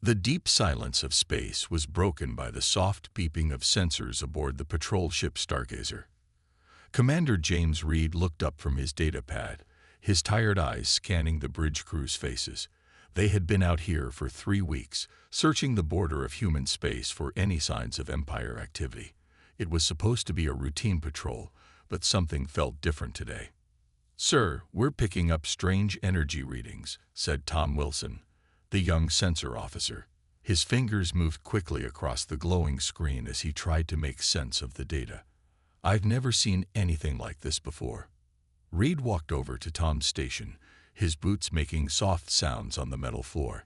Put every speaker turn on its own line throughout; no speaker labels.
The deep silence of space was broken by the soft beeping of sensors aboard the patrol ship Stargazer. Commander James Reed looked up from his data pad, his tired eyes scanning the bridge crew's faces. They had been out here for 3 weeks, searching the border of human space for any signs of Empire activity. It was supposed to be a routine patrol, but something felt different today. "Sir, we're picking up strange energy readings," said Tom Wilson, the young sensor officer. His fingers moved quickly across the glowing screen as he tried to make sense of the data. "I've never seen anything like this before." Reed walked over to Tom's station, his boots making soft sounds on the metal floor.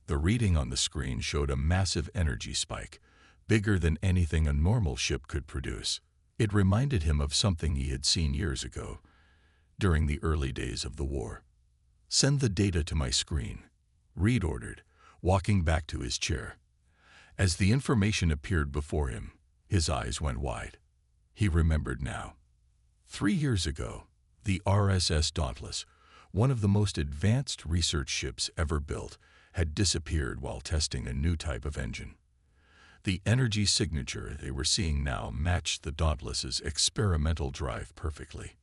The reading on the screen showed a massive energy spike, bigger than anything a normal ship could produce. It reminded him of something he had seen years ago, during the early days of the war. "Send the data to my screen," Reed ordered, walking back to his chair. As the information appeared before him, his eyes went wide. He remembered now. 3 years ago, the RSS Dauntless, one of the most advanced research ships ever built, had disappeared while testing a new type of engine. The energy signature they were seeing now matched the Dauntless's experimental drive perfectly.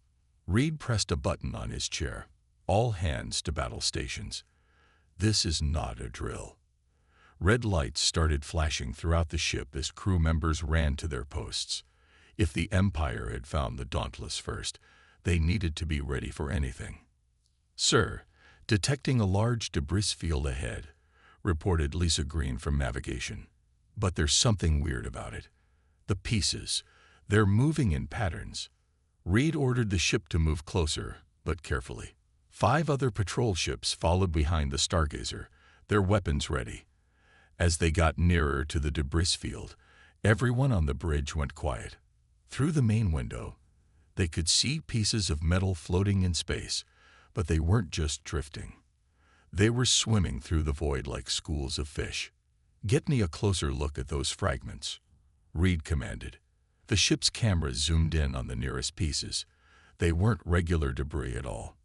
Reed pressed a button on his chair. "All hands to battle stations. This is not a drill." Red lights started flashing throughout the ship as crew members ran to their posts. If the Empire had found the Dauntless first, they needed to be ready for anything. "Sir, detecting a large debris field ahead," reported Lisa Green from navigation. "But there's something weird about it. The pieces, they're moving in patterns." Reed ordered the ship to move closer, but carefully. 5 other patrol ships followed behind the Stargazer, their weapons ready. As they got nearer to the debris field, everyone on the bridge went quiet. Through the main window, they could see pieces of metal floating in space, but they weren't just drifting. They were swimming through the void like schools of fish. "Get me a closer look at those fragments," Reed commanded. The ship's camera zoomed in on the nearest pieces. They weren't regular debris at all.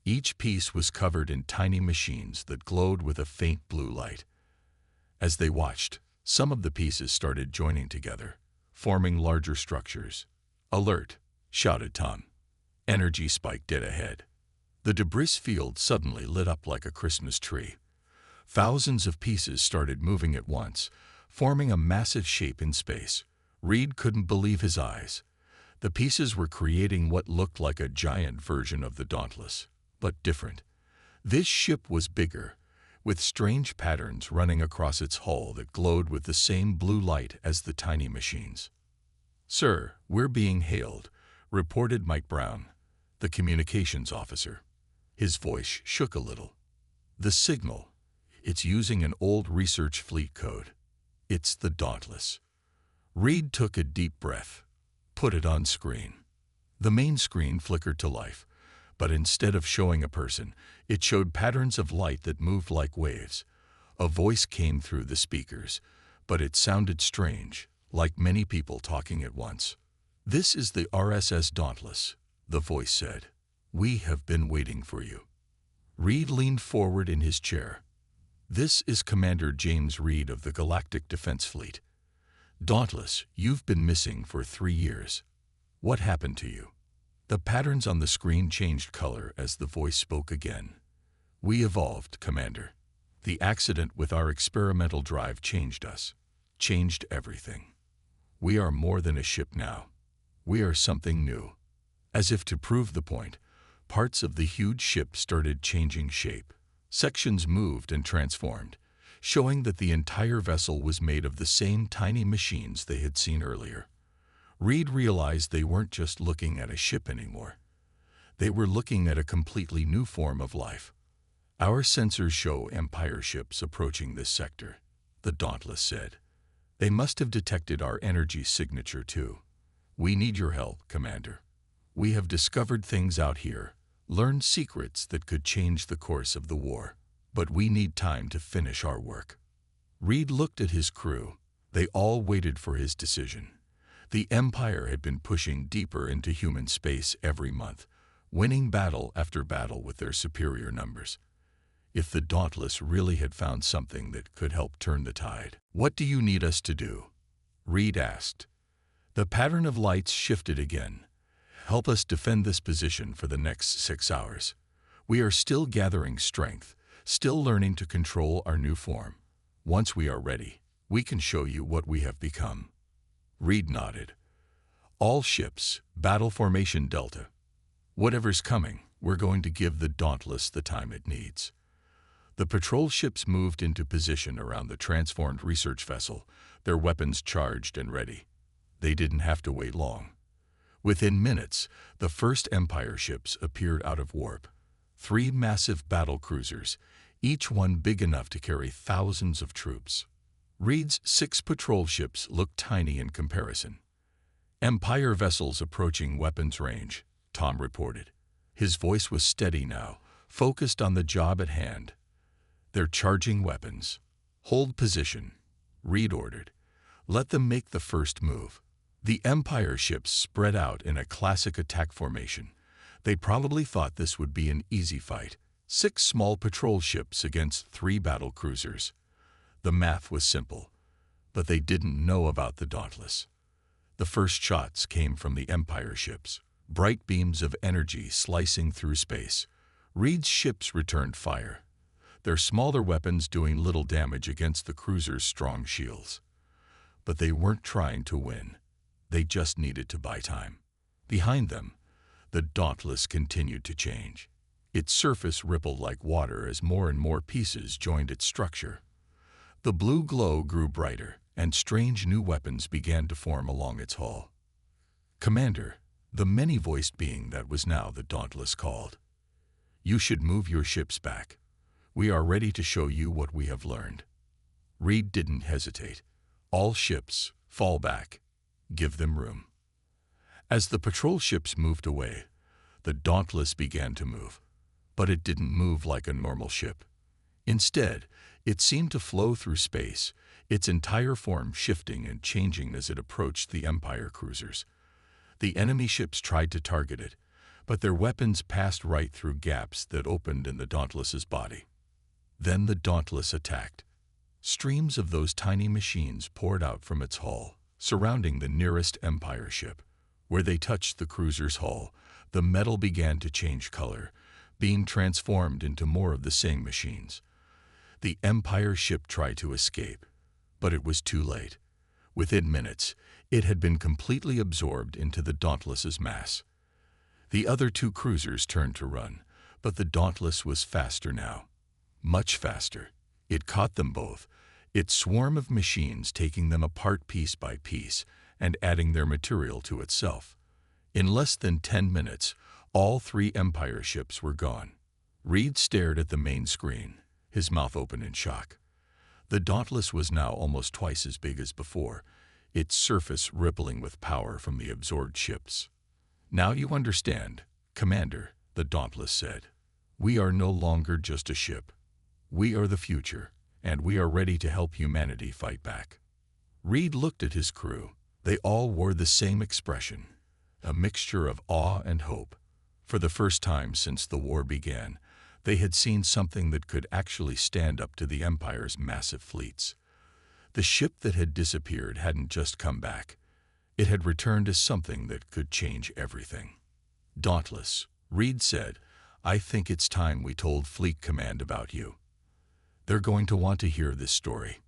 Each piece was covered in tiny machines that glowed with a faint blue light. As they watched, some of the pieces started joining together, forming larger structures. "Alert!" shouted Tom. "Energy spike dead ahead." The debris field suddenly lit up like a Christmas tree. Thousands of pieces started moving at once, forming a massive shape in space. Reed couldn't believe his eyes. The pieces were creating what looked like a giant version of the Dauntless, but different. This ship was bigger, with strange patterns running across its hull that glowed with the same blue light as the tiny machines. "Sir, we're being hailed," reported Mike Brown, the communications officer. His voice shook a little. "The signal, it's using an old research fleet code. It's the Dauntless." Reed took a deep breath. "Put it on screen." The main screen flickered to life, but instead of showing a person, it showed patterns of light that moved like waves. A voice came through the speakers, but it sounded strange, like many people talking at once. "This is the RSS Dauntless," the voice said. "We have been waiting for you." Reed leaned forward in his chair. "This is Commander James Reed of the Galactic Defense Fleet. Dauntless, you've been missing for 3 years. What happened to you?" The patterns on the screen changed color as the voice spoke again. "We evolved, Commander. The accident with our experimental drive changed us, changed everything. We are more than a ship now. We are something new." As if to prove the point, parts of the huge ship started changing shape. Sections moved and transformed, showing that the entire vessel was made of the same tiny machines they had seen earlier. Reed realized they weren't just looking at a ship anymore. They were looking at a completely new form of life. "Our sensors show Empire ships approaching this sector," the Dauntless said. "They must have detected our energy signature too. We need your help, Commander. We have discovered things out here, learned secrets that could change the course of the war. But we need time to finish our work." Reed looked at his crew. They all waited for his decision. The Empire had been pushing deeper into human space every month, winning battle after battle with their superior numbers. if the Dauntless really had found something that could help turn the tide. "What do you need us to do?" Reed asked. The pattern of lights shifted again. "Help us defend this position for the next 6 hours. We are still gathering strength, still learning to control our new form. Once we are ready, we can show you what we have become." Reed nodded. "All ships, battle formation Delta. Whatever's coming, we're going to give the Dauntless the time it needs." The patrol ships moved into position around the transformed research vessel, their weapons charged and ready. They didn't have to wait long. Within minutes, the first Empire ships appeared out of warp. 3 massive battle cruisers, each one big enough to carry thousands of troops. Reed's 6 patrol ships looked tiny in comparison. "Empire vessels approaching weapons range," Tom reported. His voice was steady now, focused on the job at hand. "They're charging weapons. Hold position," Reed ordered. "Let them make the first move." The Empire ships spread out in a classic attack formation. They probably thought this would be an easy fight. 6 small patrol ships against 3 battle cruisers. The math was simple, but they didn't know about the Dauntless. The first shots came from the Empire ships, bright beams of energy slicing through space. Reed's ships returned fire, their smaller weapons doing little damage against the cruiser's strong shields. But they weren't trying to win. They just needed to buy time. Behind them, the Dauntless continued to change. Its surface rippled like water as more and more pieces joined its structure. The blue glow grew brighter, and strange new weapons began to form along its hull. "Commander," the many-voiced being that was now the Dauntless called, "you should move your ships back. We are ready to show you what we have learned." Reed didn't hesitate. "All ships, fall back. Give them room." As the patrol ships moved away, the Dauntless began to move. But it didn't move like a normal ship. Instead, it seemed to flow through space, its entire form shifting and changing as it approached the Empire cruisers. The enemy ships tried to target it, but their weapons passed right through gaps that opened in the Dauntless's body. Then the Dauntless attacked. Streams of those tiny machines poured out from its hull, surrounding the nearest Empire ship. Where they touched the cruiser's hull, the metal began to change color, being transformed into more of the same machines. The Empire ship tried to escape, but it was too late. Within minutes, it had been completely absorbed into the Dauntless's mass. The other 2 cruisers turned to run, but the Dauntless was faster now. Much faster. It caught them both, its swarm of machines taking them apart piece by piece and adding their material to itself. In less than 10 minutes, all 3 Empire ships were gone. Reed stared at the main screen, his mouth open in shock. The Dauntless was now almost twice as big as before, its surface rippling with power from the absorbed ships. "Now you understand, Commander," the Dauntless said. "We are no longer just a ship. We are the future, and we are ready to help humanity fight back." Reed looked at his crew. They all wore the same expression, a mixture of awe and hope. For the first time since the war began, they had seen something that could actually stand up to the Empire's massive fleets. The ship that had disappeared hadn't just come back. It had returned as something that could change everything. "Dauntless," Reed said, "I think it's time we told Fleet Command about you. They're going to want to hear this story."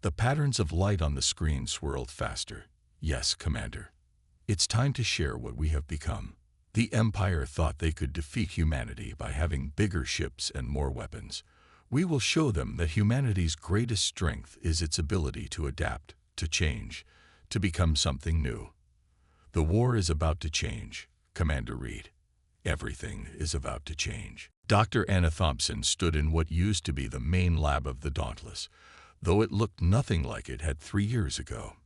The patterns of light on the screen swirled faster. "Yes, Commander. It's time to share what we have become." The Empire thought they could defeat humanity by having bigger ships and more weapons. "We will show them that humanity's greatest strength is its ability to adapt, to change, to become something new." "The war is about to change, Commander Reed. Everything is about to change." Dr. Anna Thompson stood in what used to be the main lab of the Dauntless, though it looked nothing like it had 3 years ago.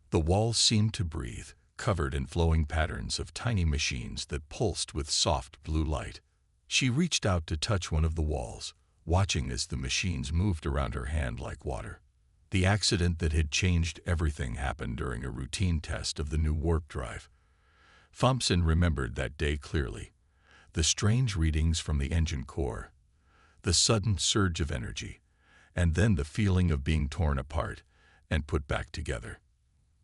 The walls seemed to breathe, covered in flowing patterns of tiny machines that pulsed with soft blue light. She reached out to touch one of the walls, watching as the machines moved around her hand like water. The accident that had changed everything happened during a routine test of the new warp drive. Thompson remembered that day clearly. The strange readings from the engine core, the sudden surge of energy, and then the feeling of being torn apart and put back together.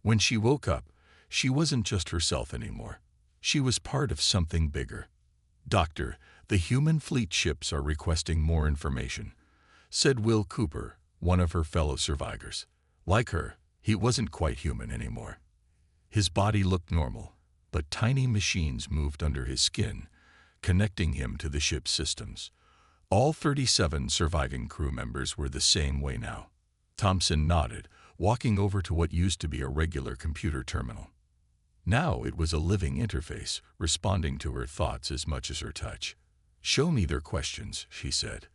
When she woke up, she wasn't just herself anymore. She was part of something bigger. "Doctor, the human fleet ships are requesting more information," said Will Cooper, one of her fellow survivors. Like her, he wasn't quite human anymore. His body looked normal, but tiny machines moved under his skin, connecting him to the ship's systems. All 37 surviving crew members were the same way now. Thompson nodded, walking over to what used to be a regular computer terminal. Now it was a living interface, responding to her thoughts as much as her touch. "Show me their questions," she said.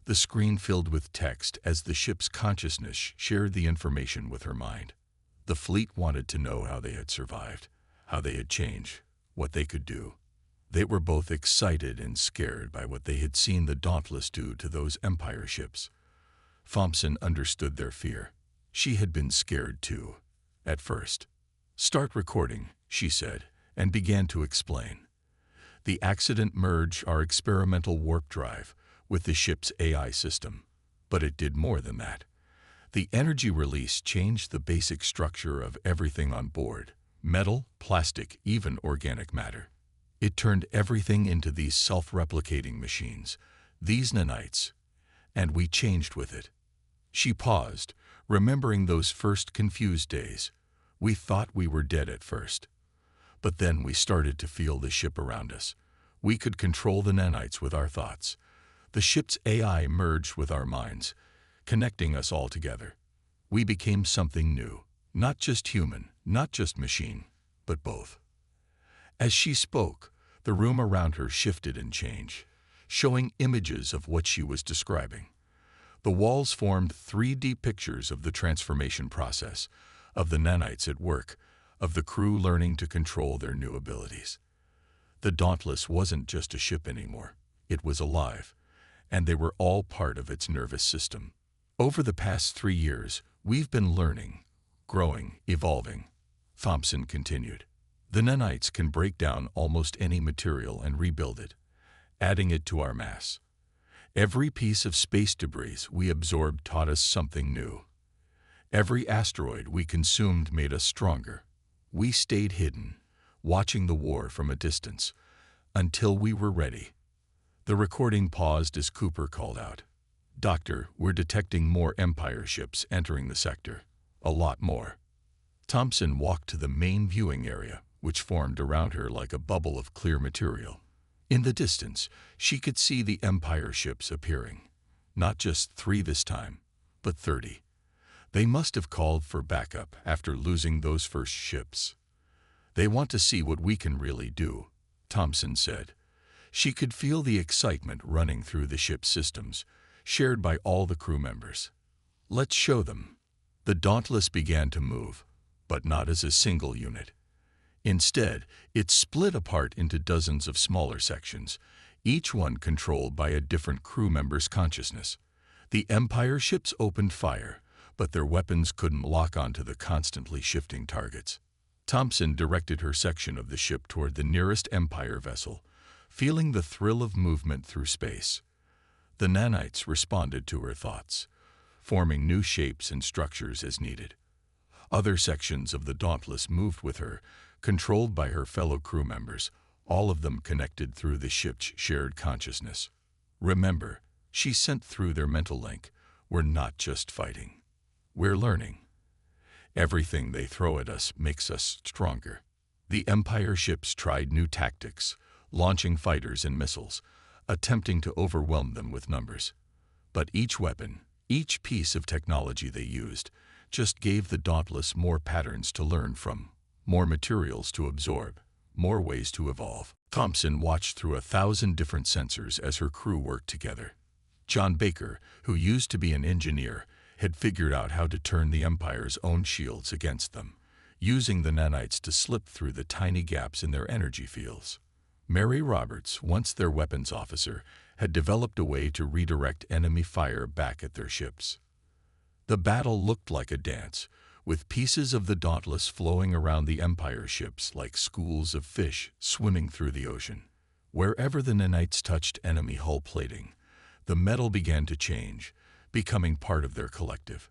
The screen filled with text as the ship's consciousness shared the information with her mind. The fleet wanted to know how they had survived, how they had changed, what they could do. They were both excited and scared by what they had seen the Dauntless do to those Empire ships. Thompson understood their fear. She had been scared too, at first. "Start recording," she said, and began to explain. The accident merged our experimental warp drive with the ship's AI system, but it did more than that. The energy release changed the basic structure of everything on board: metal, plastic, even organic matter. It turned everything into these self-replicating machines, these nanites, and we changed with it. She paused, remembering those first confused days. We thought we were dead at first. But then we started to feel the ship around us. We could control the nanites with our thoughts. The ship's AI merged with our minds, connecting us all together. We became something new, not just human, not just machine, but both. As she spoke, the room around her shifted and changed, showing images of what she was describing. The walls formed 3D pictures of the transformation process, of the nanites at work, of the crew learning to control their new abilities. The Dauntless wasn't just a ship anymore. It was alive, and they were all part of its nervous system. "Over the past 3 years, we've been learning, growing, evolving," Thompson continued. "The nanites can break down almost any material and rebuild it, adding it to our mass. Every piece of space debris we absorbed taught us something new. Every asteroid we consumed made us stronger. We stayed hidden, watching the war from a distance, until we were ready." The recording paused as Cooper called out, "Doctor, we're detecting more Empire ships entering the sector. A lot more." Thompson walked to the main viewing area, which formed around her like a bubble of clear material. In the distance, she could see the Empire ships appearing. Not just 3 this time, but 30. They must have called for backup after losing those first ships. "They want to see what we can really do," Thompson said. She could feel the excitement running through the ship's systems, shared by all the crew members. "Let's show them." The Dauntless began to move, but not as a single unit. Instead, it split apart into dozens of smaller sections, each one controlled by a different crew member's consciousness. The Empire ships opened fire, but their weapons couldn't lock onto the constantly shifting targets. Thompson directed her section of the ship toward the nearest Empire vessel, feeling the thrill of movement through space. The nanites responded to her thoughts, forming new shapes and structures as needed. Other sections of the Dauntless moved with her, controlled by her fellow crew members, all of them connected through the ship's shared consciousness. "Remember," she sent through their mental link, "we're not just fighting. We're learning. Everything they throw at us makes us stronger." The Empire ships tried new tactics, launching fighters and missiles, attempting to overwhelm them with numbers. But each weapon, each piece of technology they used, just gave the Dauntless more patterns to learn from, more materials to absorb, more ways to evolve. Thompson watched through 1,000 different sensors as her crew worked together. John Baker, who used to be an engineer, had figured out how to turn the Empire's own shields against them, using the nanites to slip through the tiny gaps in their energy fields. Mary Roberts, once their weapons officer, had developed a way to redirect enemy fire back at their ships. The battle looked like a dance, with pieces of the Dauntless flowing around the Empire ships like schools of fish swimming through the ocean. Wherever the nanites touched enemy hull plating, The metal began to change, becoming part of their collective.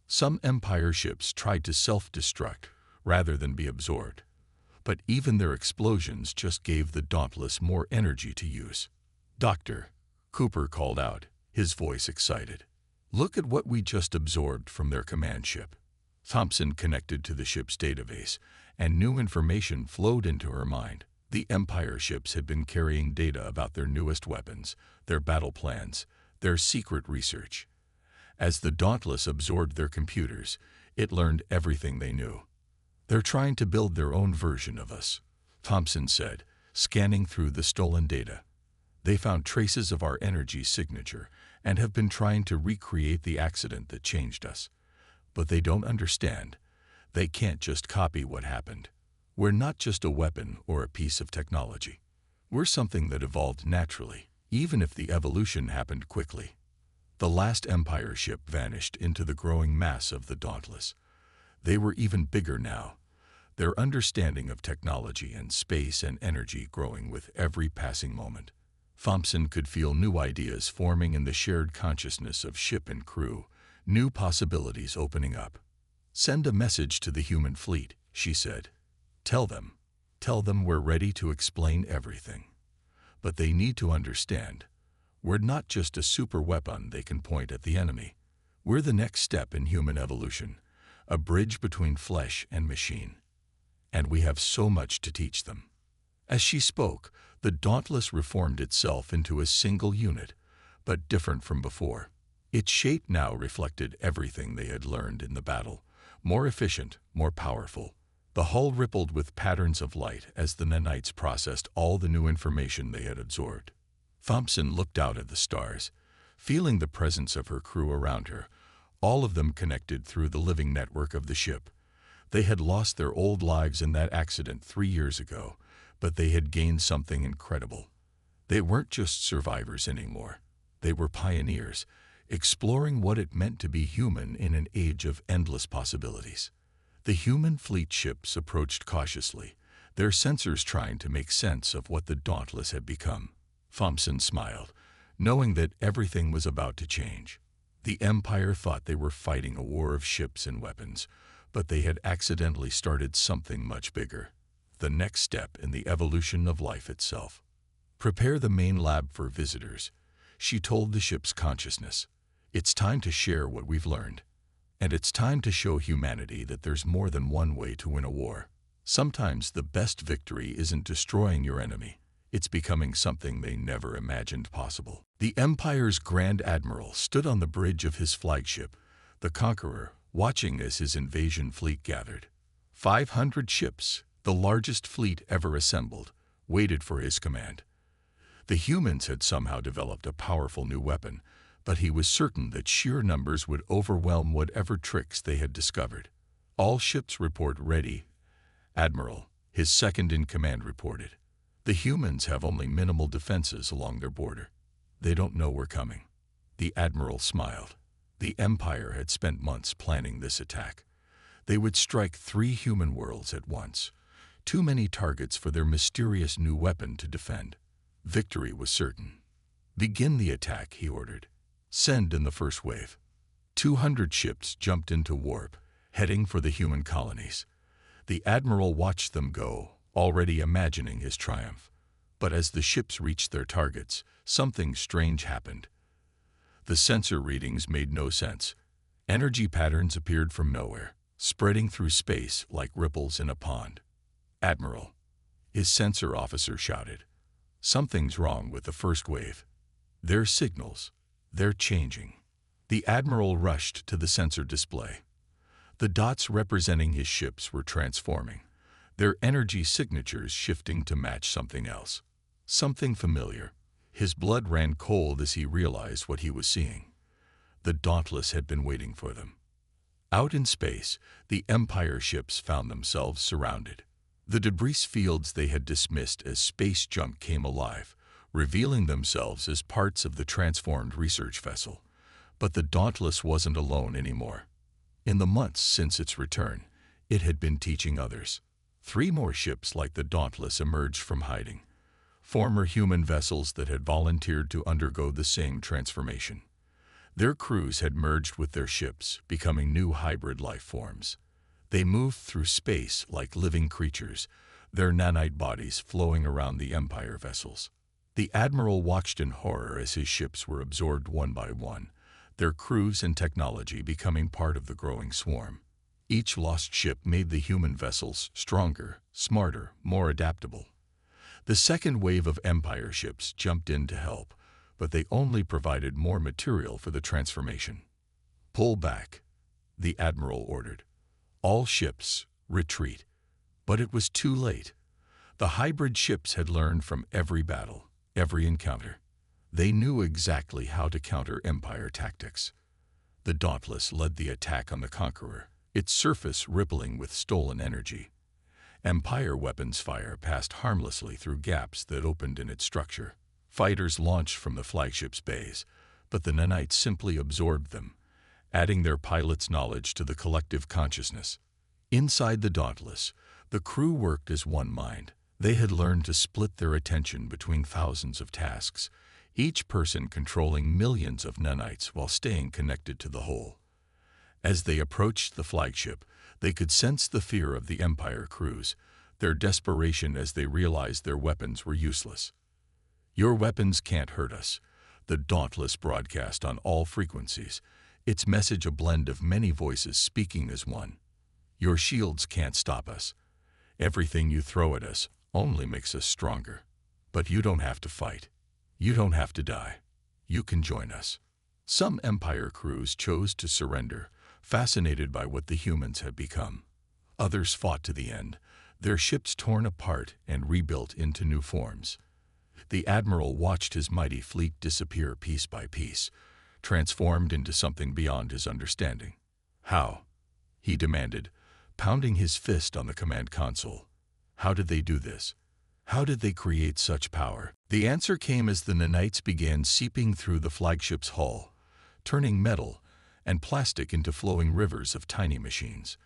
Some Empire ships tried to self-destruct rather than be absorbed, but even their explosions just gave the Dauntless more energy to use. "Doctor," Cooper called out, his voice excited. "Look at what we just absorbed from their command ship." Thompson connected to the ship's database, and new information flowed into her mind. The Empire ships had been carrying data about their newest weapons, their battle plans, their secret research. As the Dauntless absorbed their computers, it learned everything they knew. "They're trying to build their own version of us," Thompson said, scanning through the stolen data. "They found traces of our energy signature and have been trying to recreate the accident that changed us. But they don't understand. They can't just copy what happened. We're not just a weapon or a piece of technology. We're something that evolved naturally, even if the evolution happened quickly." The last Empire ship vanished into the growing mass of the Dauntless. They were even bigger now, their understanding of technology and space and energy growing with every passing moment. Thompson could feel new ideas forming in the shared consciousness of ship and crew, new possibilities opening up. "Send a message to the human fleet," she said. Tell them we're ready to explain everything. But they need to understand, we're not just a super weapon they can point at the enemy. We're the next step in human evolution, a bridge between flesh and machine. And we have so much to teach them." As she spoke, the Dauntless reformed itself into a single unit, but different from before. Its shape now reflected everything they had learned in the battle, more efficient, more powerful. The hull rippled with patterns of light as the nanites processed all the new information they had absorbed. Thompson looked out at the stars, feeling the presence of her crew around her, all of them connected through the living network of the ship. They had lost their old lives in that accident 3 years ago, but they had gained something incredible. They weren't just survivors anymore. They were pioneers, exploring what it meant to be human in an age of endless possibilities. The human fleet ships approached cautiously, their sensors trying to make sense of what the Dauntless had become. Thompson smiled, knowing that everything was about to change. The Empire thought they were fighting a war of ships and weapons, but they had accidentally started something much bigger, the next step in the evolution of life itself. "Prepare the main lab for visitors," she told the ship's consciousness. "It's time to share what we've learned. And it's time to show humanity that there's more than one way to win a war. Sometimes the best victory isn't destroying your enemy. It's becoming something they never imagined possible." The Empire's Grand Admiral stood on the bridge of his flagship, the Conqueror, watching as his invasion fleet gathered. 500 ships, the largest fleet ever assembled, waited for his command. The humans had somehow developed a powerful new weapon, but he was certain that sheer numbers would overwhelm whatever tricks they had discovered. "All ships report ready," Admiral, his second-in-command, reported. "The humans have only minimal defenses along their border. They don't know we're coming." The Admiral smiled. The Empire had spent months planning this attack. They would strike 3 human worlds at once, too many targets for their mysterious new weapon to defend. Victory was certain. "Begin the attack," he ordered. "Send in the first wave." 200 ships jumped into warp, heading for the human colonies. The Admiral watched them go, already imagining his triumph. But as the ships reached their targets, something strange happened. The sensor readings made no sense. Energy patterns appeared from nowhere, spreading through space like ripples in a pond. "Admiral," his sensor officer shouted, "something's wrong with the first wave. Their signals, they're changing." The Admiral rushed to the sensor display. The dots representing his ships were transforming, their energy signatures shifting to match something else. Something familiar. His blood ran cold as he realized what he was seeing. The Dauntless had been waiting for them. Out in space, the Empire ships found themselves surrounded. The debris fields they had dismissed as space junk came alive, revealing themselves as parts of the transformed research vessel. But the Dauntless wasn't alone anymore. In the months since its return, it had been teaching others. 3 more ships like the Dauntless emerged from hiding. former human vessels that had volunteered to undergo the same transformation. Their crews had merged with their ships, becoming new hybrid life forms. They moved through space like living creatures, their nanite bodies flowing around the Empire vessels. The Admiral watched in horror as his ships were absorbed one by one, their crews and technology becoming part of the growing swarm. Each lost ship made the human vessels stronger, smarter, more adaptable. The second wave of Empire ships jumped in to help, but they only provided more material for the transformation. "Pull back," the Admiral ordered. "All ships, retreat." But it was too late. The hybrid ships had learned from every battle, every encounter. They knew exactly how to counter Empire tactics. The Dauntless led the attack on the Conqueror, its surface rippling with stolen energy. Empire weapons fire passed harmlessly through gaps that opened in its structure. Fighters launched from the flagship's bays, but the nanites simply absorbed them, adding their pilots' knowledge to the collective consciousness. Inside the Dauntless, the crew worked as one mind. They had learned to split their attention between thousands of tasks, each person controlling millions of nanites while staying connected to the whole. As they approached the flagship, they could sense the fear of the Empire crews, their desperation as they realized their weapons were useless. "Your weapons can't hurt us," the Dauntless broadcast on all frequencies, its message a blend of many voices speaking as one. "Your shields can't stop us. Everything you throw at us only makes us stronger. But you don't have to fight. You don't have to die. You can join us." Some Empire crews chose to surrender, fascinated by what the humans had become. Others fought to the end, their ships torn apart and rebuilt into new forms. The Admiral watched his mighty fleet disappear piece by piece, transformed into something beyond his understanding. "How?" he demanded, pounding his fist on the command console. "How did they do this? How did they create such power?" The answer came as the nanites began seeping through the flagship's hull, turning metal and plastic into flowing rivers of tiny machines.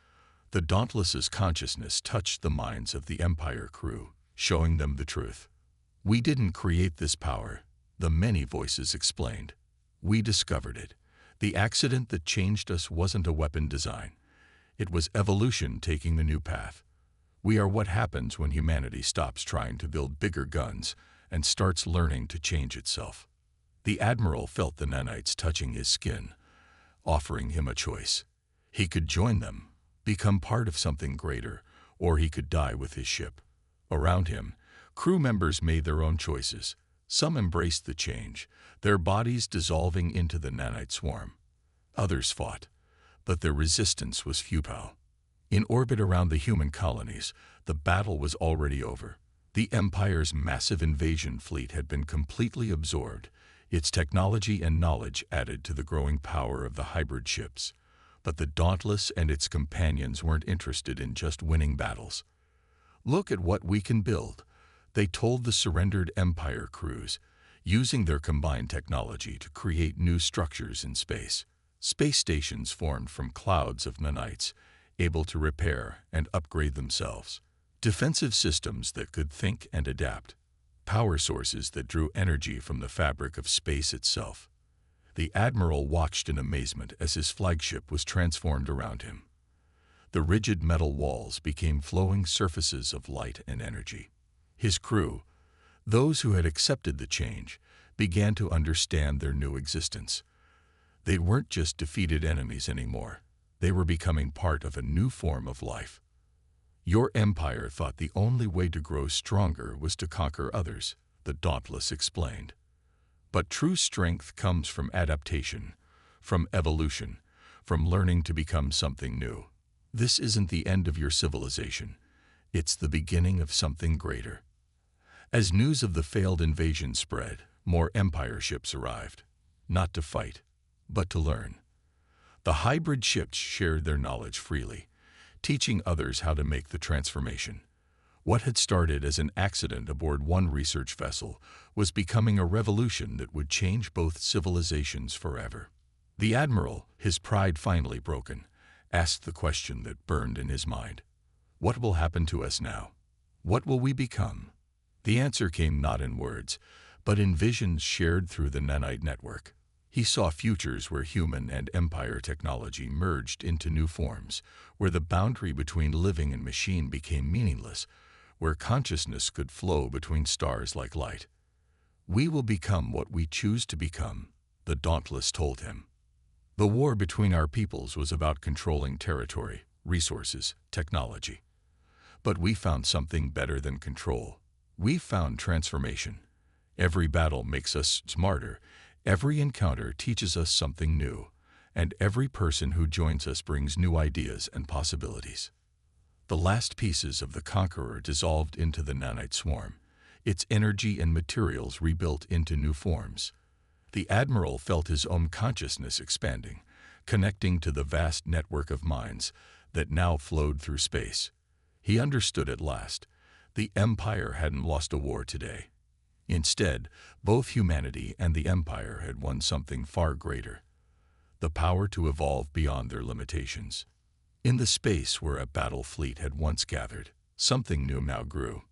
The Dauntless's consciousness touched the minds of the Empire crew, showing them the truth. "We didn't create this power," the many voices explained. "We discovered it. The accident that changed us wasn't a weapon design. It was evolution taking the new path. We are what happens when humanity stops trying to build bigger guns and starts learning to change itself." The Admiral felt the nanites touching his skin, offering him a choice. He could join them, become part of something greater, or he could die with his ship. Around him, crew members made their own choices. Some embraced the change, their bodies dissolving into the nanite swarm. Others fought, but their resistance was futile. In orbit around the human colonies, the battle was already over. The Empire's massive invasion fleet had been completely absorbed, its technology and knowledge added to the growing power of the hybrid ships. But the Dauntless and its companions weren't interested in just winning battles. "Look at what we can build," they told the surrendered Empire crews, using their combined technology to create new structures in space. Space stations formed from clouds of nanites, able to repair and upgrade themselves. Defensive systems that could think and adapt. Power sources that drew energy from the fabric of space itself. The Admiral watched in amazement as his flagship was transformed around him. The rigid metal walls became flowing surfaces of light and energy. His crew, those who had accepted the change, began to understand their new existence. They weren't just defeated enemies anymore. They were becoming part of a new form of life. "Your empire thought the only way to grow stronger was to conquer others," the Dauntless explained. "But true strength comes from adaptation, from evolution, from learning to become something new. This isn't the end of your civilization. It's the beginning of something greater." As news of the failed invasion spread, more Empire ships arrived, not to fight, but to learn. The hybrid ships shared their knowledge freely, teaching others how to make the transformation. What had started as an accident aboard one research vessel was becoming a revolution that would change both civilizations forever. The Admiral, his pride finally broken, asked the question that burned in his mind. "What will happen to us now? What will we become?" The answer came not in words, but in visions shared through the nanite network. He saw futures where human and empire technology merged into new forms, where the boundary between living and machine became meaningless, where consciousness could flow between stars like light. "We will become what we choose to become," the Dauntless told him. The war between our peoples was about controlling territory, resources, technology. But we found something better than control. We found transformation. Every battle makes us smarter, every encounter teaches us something new, and every person who joins us brings new ideas and possibilities. The last pieces of the Conqueror dissolved into the nanite swarm, its energy and materials rebuilt into new forms. The Admiral felt his own consciousness expanding, connecting to the vast network of minds that now flowed through space. He understood at last. The Empire hadn't lost a war today. Instead, both humanity and the Empire had won something far greater: the power to evolve beyond their limitations. In the space where a battle fleet had once gathered, something new now grew.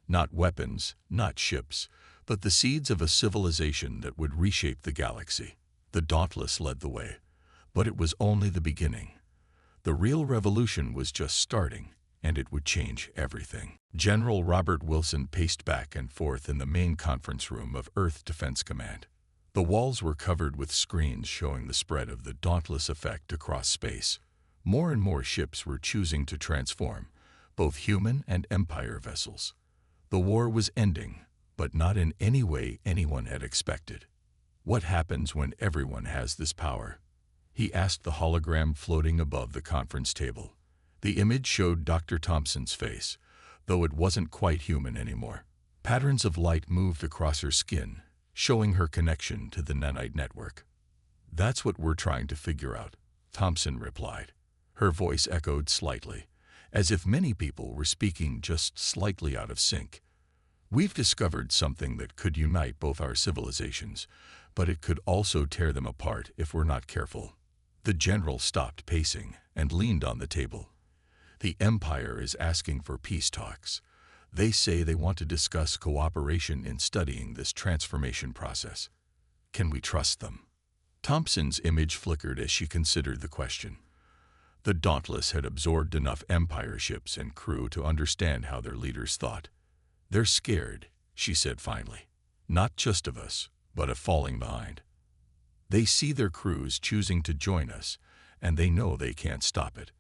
Not weapons, not ships, but the seeds of a civilization that would reshape the galaxy. The Dauntless led the way, but it was only the beginning. The real revolution was just starting, and it would change everything. General Robert Wilson paced back and forth in the main conference room of Earth Defense Command. The walls were covered with screens showing the spread of the Dauntless effect across space. More and more ships were choosing to transform, both human and Empire vessels. The war was ending, but not in any way anyone had expected. "What happens when everyone has this power?" he asked the hologram floating above the conference table. The image showed Dr. Thompson's face, though it wasn't quite human anymore. Patterns of light moved across her skin, showing her connection to the nanite network. "That's what we're trying to figure out," Thompson replied. Her voice echoed slightly, as if many people were speaking just slightly out of sync. "We've discovered something that could unite both our civilizations, but it could also tear them apart if we're not careful." The general stopped pacing and leaned on the table. "The Empire is asking for peace talks. They say they want to discuss cooperation in studying this transformation process. Can we trust them?" Thompson's image flickered as she considered the question. The Dauntless had absorbed enough Empire ships and crew to understand how their leaders thought. "They're scared," she said finally. "Not just of us, but of falling behind. They see their crews choosing to join us, and they know they can't stop it.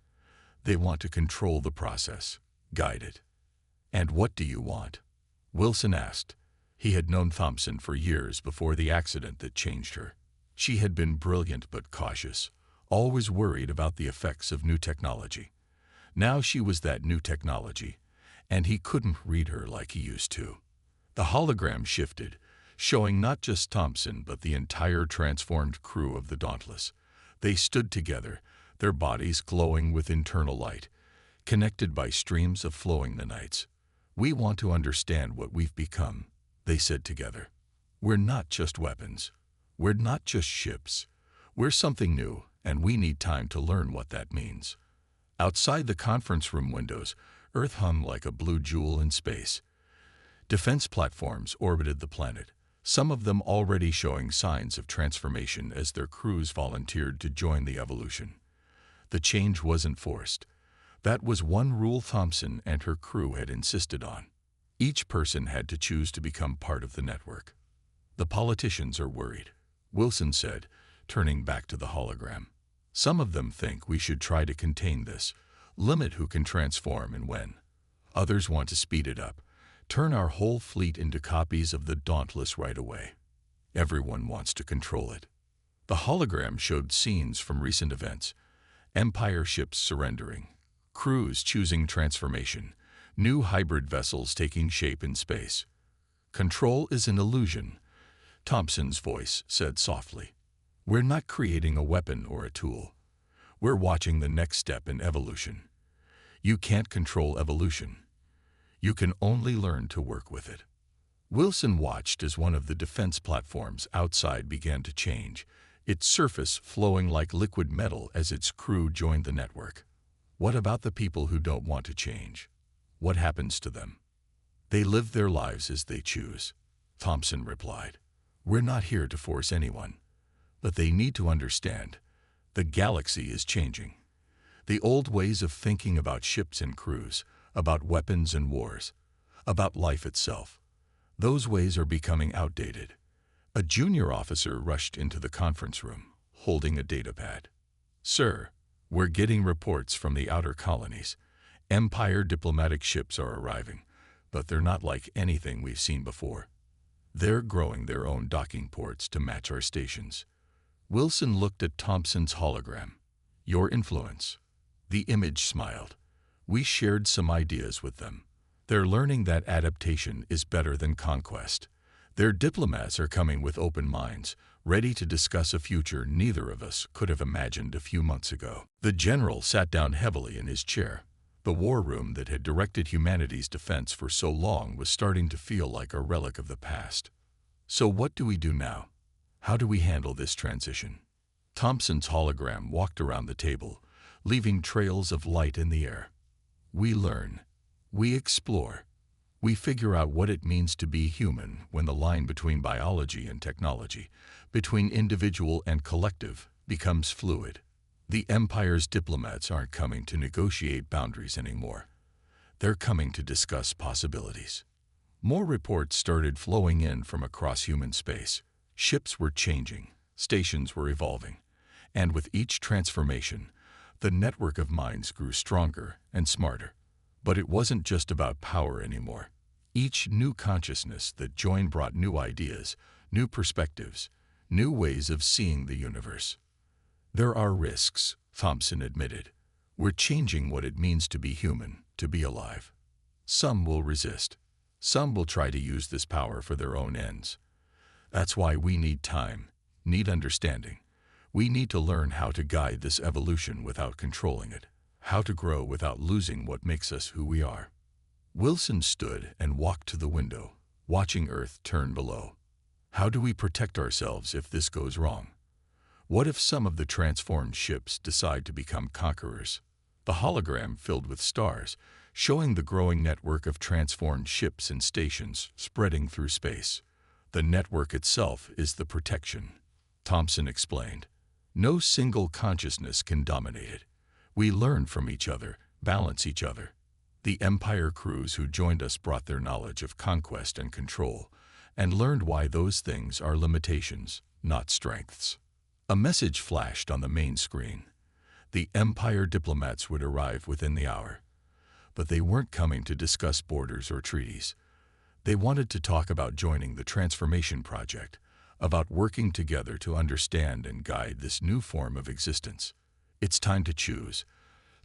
They want to control the process, guide it." "And what do you want?" Wilson asked. He had known Thompson for years before the accident that changed her. She had been brilliant but cautious, always worried about the effects of new technology. Now she was that new technology, and he couldn't read her like he used to. The hologram shifted, showing not just Thompson but the entire transformed crew of the Dauntless. They stood together, their bodies glowing with internal light, connected by streams of flowing nanites. "We want to understand what we've become," they said together. "We're not just weapons. We're not just ships. We're something new, and we need time to learn what that means." Outside the conference room windows, Earth hung like a blue jewel in space. Defense platforms orbited the planet, some of them already showing signs of transformation as their crews volunteered to join the evolution. The change wasn't forced. That was one rule Thompson and her crew had insisted on. Each person had to choose to become part of the network. "The politicians are worried," Wilson said, turning back to the hologram. "Some of them think we should try to contain this, limit who can transform and when. Others want to speed it up, turn our whole fleet into copies of the Dauntless right away. Everyone wants to control it." The hologram showed scenes from recent events: Empire ships surrendering, crews choosing transformation, new hybrid vessels taking shape in space. "Control is an illusion," Thompson's voice said softly. "We're not creating a weapon or a tool. We're watching the next step in evolution. You can't control evolution. You can only learn to work with it." Wilson watched as one of the defense platforms outside began to change, its surface flowing like liquid metal as its crew joined the network. "What about the people who don't want to change? What happens to them?" They live their lives as they choose, Thompson replied. We're not here to force anyone, but they need to understand. The galaxy is changing. The old ways of thinking about ships and crews, about weapons and wars, about life itself, those ways are becoming outdated. A junior officer rushed into the conference room, holding a datapad. Sir, we're getting reports from the outer colonies. Empire diplomatic ships are arriving, but they're not like anything we've seen before. They're growing their own docking ports to match our stations. Wilson looked at Thompson's hologram. Your influence. The image smiled. We shared some ideas with them. They're learning that adaptation is better than conquest. Their diplomats are coming with open minds, ready to discuss a future neither of us could have imagined a few months ago. The general sat down heavily in his chair. The war room that had directed humanity's defense for so long was starting to feel like a relic of the past. So what do we do now? How do we handle this transition? Thompson's hologram walked around the table, leaving trails of light in the air. We learn. We explore. We figure out what it means to be human when the line between biology and technology, between individual and collective, becomes fluid. The Empire's diplomats aren't coming to negotiate boundaries anymore. They're coming to discuss possibilities. More reports started flowing in from across human space. Ships were changing, stations were evolving, and with each transformation, the network of minds grew stronger and smarter. But it wasn't just about power anymore. Each new consciousness that joined brought new ideas, new perspectives, new ways of seeing the universe. There are risks, Thompson admitted. We're changing what it means to be human, to be alive. Some will resist. Some will try to use this power for their own ends. That's why we need time, need understanding. We need to learn how to guide this evolution without controlling it, how to grow without losing what makes us who we are. Wilson stood and walked to the window, watching Earth turn below. How do we protect ourselves if this goes wrong? What if some of the transformed ships decide to become conquerors? The hologram filled with stars, showing the growing network of transformed ships and stations spreading through space. The network itself is the protection, Thompson explained. No single consciousness can dominate it. We learn from each other, balance each other. The Empire crews who joined us brought their knowledge of conquest and control, and learned why those things are limitations, not strengths. A message flashed on the main screen. The Empire diplomats would arrive within the hour. But they weren't coming to discuss borders or treaties. They wanted to talk about joining the transformation project, about working together to understand and guide this new form of existence. It's time to choose,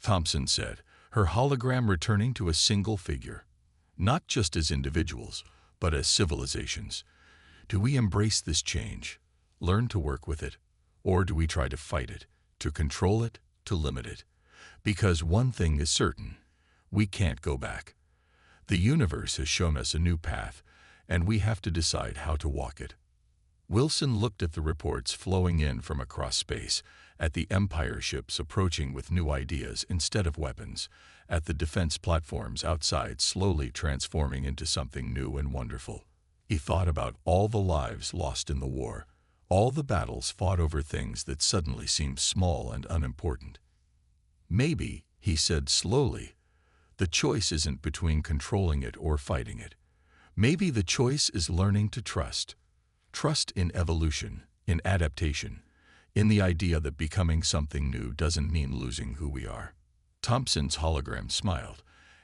Thompson said, her hologram returning to a single figure. Not just as individuals, but as civilizations. Do we embrace this change, learn to work with it, or do we try to fight it, to control it, to limit it? Because one thing is certain, we can't go back. The universe has shown us a new path, and we have to decide how to walk it. Wilson looked at the reports flowing in from across space, at the Empire ships approaching with new ideas instead of weapons, at the defense platforms outside slowly transforming into something new and wonderful. He thought about all the lives lost in the war, all the battles fought over things that suddenly seemed small and unimportant. Maybe, he said slowly, the choice isn't between controlling it or fighting it. Maybe the choice is learning to trust. Trust in evolution, in adaptation, in the idea that becoming something new doesn't mean losing who we are. Thompson's hologram smiled,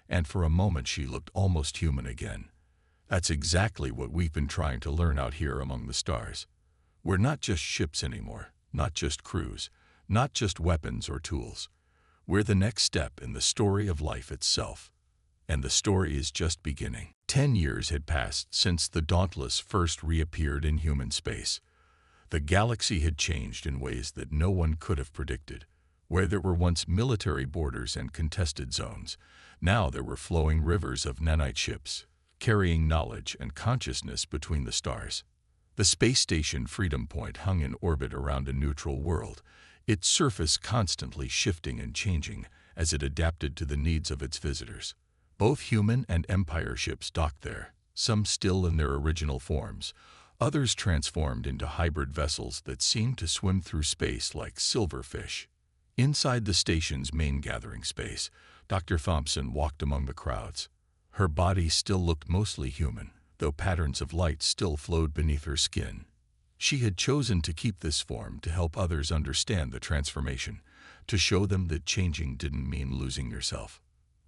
and for a moment she looked almost human again. That's exactly what we've been trying to learn out here among the stars. We're not just ships anymore, not just crews, not just weapons or tools. We're the next step in the story of life itself. And the story is just beginning. 10 years had passed since the Dauntless first reappeared in human space. The galaxy had changed in ways that no one could have predicted. Where there were once military borders and contested zones, now there were flowing rivers of nanite ships, carrying knowledge and consciousness between the stars. The space station Freedom Point hung in orbit around a neutral world, its surface constantly shifting and changing as it adapted to the needs of its visitors. Both human and Empire ships docked there, some still in their original forms, others transformed into hybrid vessels that seemed to swim through space like silverfish. Inside the station's main gathering space, Dr. Thompson walked among the crowds. Her body still looked mostly human, though patterns of light still flowed beneath her skin. She had chosen to keep this form to help others understand the transformation, to show them that changing didn't mean losing yourself.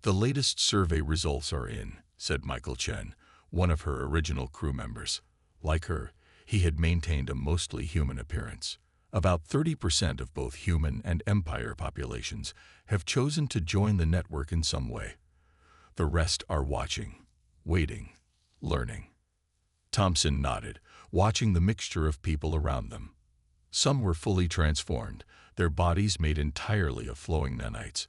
"The latest survey results are in," said Michael Chen, one of her original crew members. Like her, he had maintained a mostly human appearance. About 30% of both human and Empire populations have chosen to join the network in some way. The rest are watching, waiting, learning. Thompson nodded, watching the mixture of people around them. Some were fully transformed, their bodies made entirely of flowing nanites.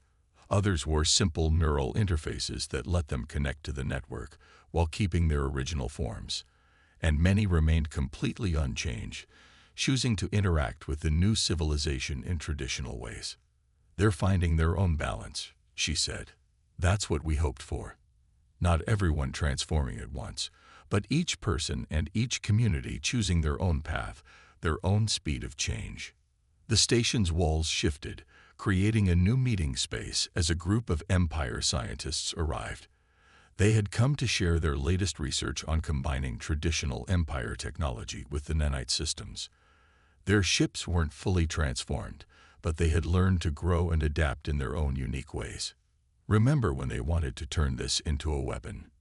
Others wore simple neural interfaces that let them connect to the network while keeping their original forms. And many remained completely unchanged, choosing to interact with the new civilization in traditional ways. "They're finding their own balance," she said. "That's what we hoped for. Not everyone transforming at once, but each person and each community choosing their own path, their own speed of change." The station's walls shifted, creating a new meeting space as a group of Empire scientists arrived. They had come to share their latest research on combining traditional Empire technology with the nanite systems. Their ships weren't fully transformed, but they had learned to grow and adapt in their own unique ways. "Remember when they wanted to turn this into a weapon?"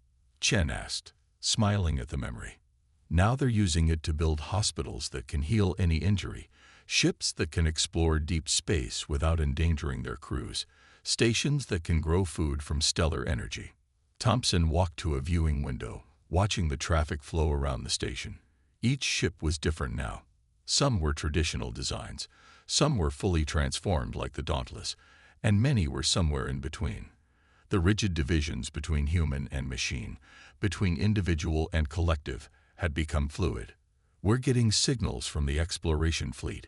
Chen asked, smiling at the memory. "Now they're using it to build hospitals that can heal any injury, ships that can explore deep space without endangering their crews, stations that can grow food from stellar energy." Thompson walked to a viewing window, watching the traffic flow around the station. Each ship was different now. Some were traditional designs, some were fully transformed like the Dauntless, and many were somewhere in between. The rigid divisions between human and machine, between individual and collective, had become fluid. "We're getting signals from the exploration fleet,"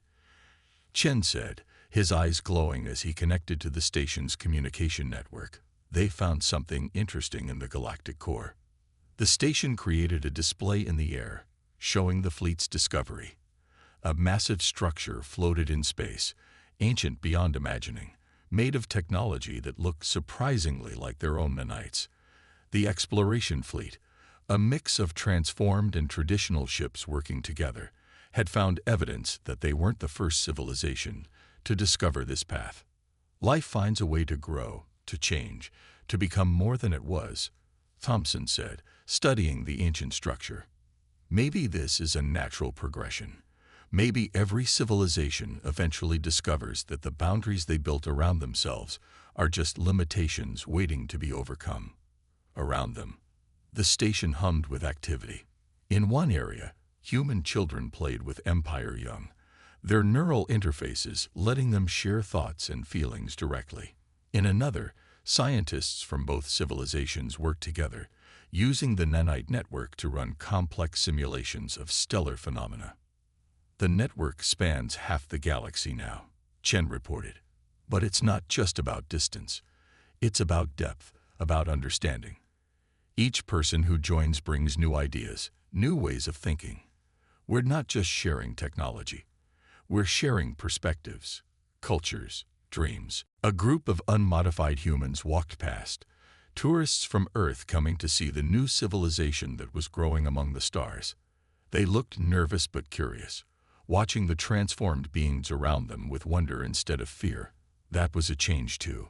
Chen said, his eyes glowing as he connected to the station's communication network. "They found something interesting in the galactic core." The station created a display in the air, showing the fleet's discovery. A massive structure floated in space, ancient beyond imagining, made of technology that looked surprisingly like their own nanites. The exploration fleet, a mix of transformed and traditional ships working together, had found evidence that they weren't the first civilization to discover this path. "Life finds a way to grow, to change, to become more than it was," Thompson said, studying the ancient structure. "Maybe this is a natural progression. Maybe every civilization eventually discovers that the boundaries they built around themselves are just limitations waiting to be overcome." Around them, the station hummed with activity. In one area, human children played with Empire young, their neural interfaces letting them share thoughts and feelings directly. In another, scientists from both civilizations worked together, using the nanite network to run complex simulations of stellar phenomena. "The network spans half the galaxy now," Chen reported. "But it's not just about distance. It's about depth, about understanding. Each person who joins brings new ideas, new ways of thinking. We're not just sharing technology. We're sharing perspectives, cultures, dreams." A group of unmodified humans walked past, tourists from Earth coming to see the new civilization that was growing among the stars. They looked nervous but curious, watching the transformed beings around them with wonder instead of fear. That was a change too.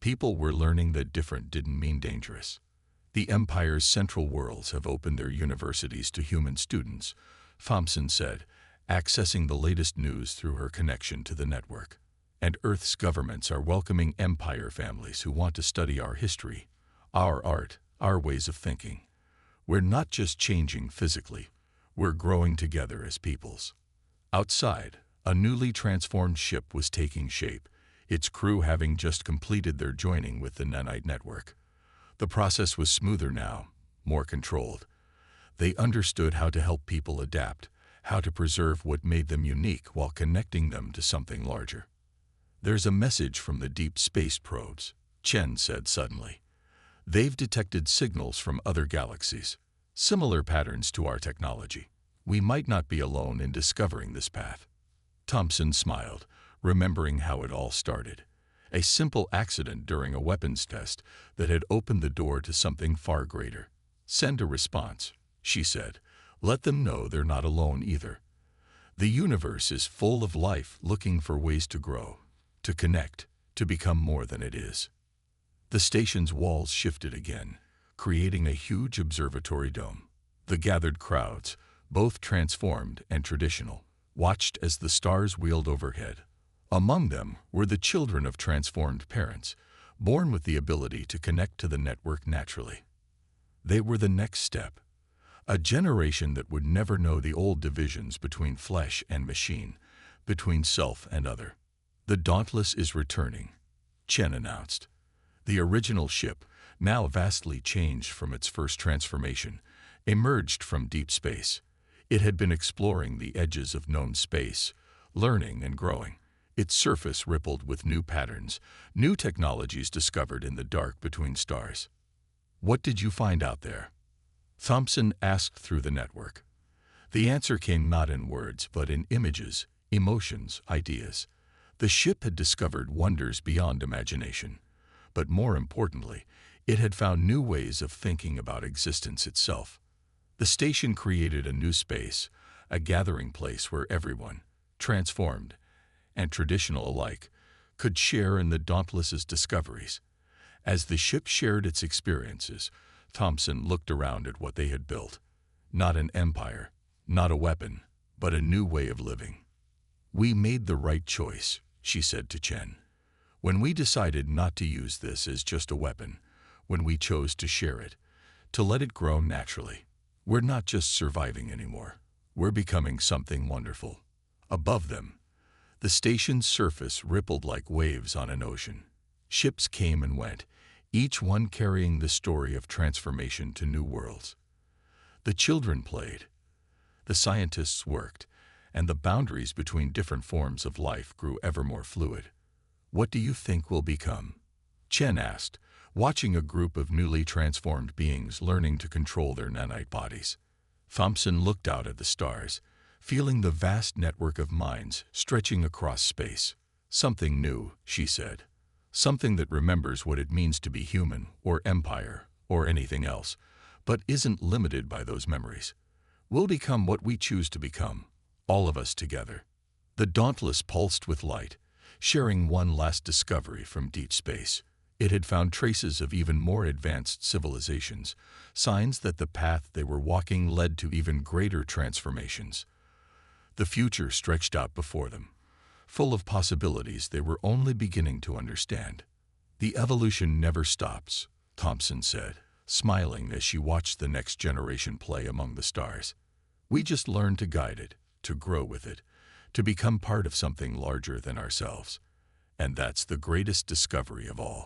People were learning that different didn't mean dangerous. "The Empire's central worlds have opened their universities to human students," Thompson said, accessing the latest news through her connection to the network. "And Earth's governments are welcoming Empire families who want to study our history, our art, our ways of thinking. We're not just changing physically, we're growing together as peoples." Outside, a newly transformed ship was taking shape, its crew having just completed their joining with the nanite network. The process was smoother now, more controlled. They understood how to help people adapt, how to preserve what made them unique while connecting them to something larger. "There's a message from the deep space probes," Chen said suddenly. They've detected signals from other galaxies, similar patterns to our technology. We might not be alone in discovering this path." Thompson smiled, remembering how it all started. A simple accident during a weapons test that had opened the door to something far greater. "Send a response," she said. "Let them know they're not alone either. The universe is full of life looking for ways to grow, to connect, to become more than it is." The station's walls shifted again, creating a huge observatory dome. The gathered crowds, both transformed and traditional, watched as the stars wheeled overhead. Among them were the children of transformed parents, born with the ability to connect to the network naturally. They were the next step, a generation that would never know the old divisions between flesh and machine, between self and other. "The Dauntless is returning," Chen announced. The original ship, now vastly changed from its first transformation, emerged from deep space. It had been exploring the edges of known space, learning and growing. Its surface rippled with new patterns, new technologies discovered in the dark between stars. "What did you find out there?" Thompson asked through the network. The answer came not in words, but in images, emotions, ideas. The ship had discovered wonders beyond imagination. But more importantly, it had found new ways of thinking about existence itself. The station created a new space, a gathering place where everyone, transformed and traditional alike, could share in the Dauntless's discoveries. As the ship shared its experiences, Thompson looked around at what they had built. Not an empire, not a weapon, but a new way of living. "We made the right choice," she said to Chen. "When we decided not to use this as just a weapon, when we chose to share it, to let it grow naturally. We're not just surviving anymore. We're becoming something wonderful." Above them, the station's surface rippled like waves on an ocean. Ships came and went, each one carrying the story of transformation to new worlds. The children played, the scientists worked, and the boundaries between different forms of life grew ever more fluid. "What do you think we'll become?" Chen asked, watching a group of newly transformed beings learning to control their nanite bodies. Thompson looked out at the stars, feeling the vast network of minds stretching across space. "Something new," she said. "Something that remembers what it means to be human, or empire, or anything else, but isn't limited by those memories. We'll become what we choose to become, all of us together." The Dauntless pulsed with light, sharing one last discovery from deep space. It had found traces of even more advanced civilizations, signs that the path they were walking led to even greater transformations. The future stretched out before them, full of possibilities they were only beginning to understand. "The evolution never stops," Thompson said, smiling as she watched the next generation play among the stars. "We just learn to guide it, to grow with it, to become part of something larger than ourselves. And that's the greatest discovery of all."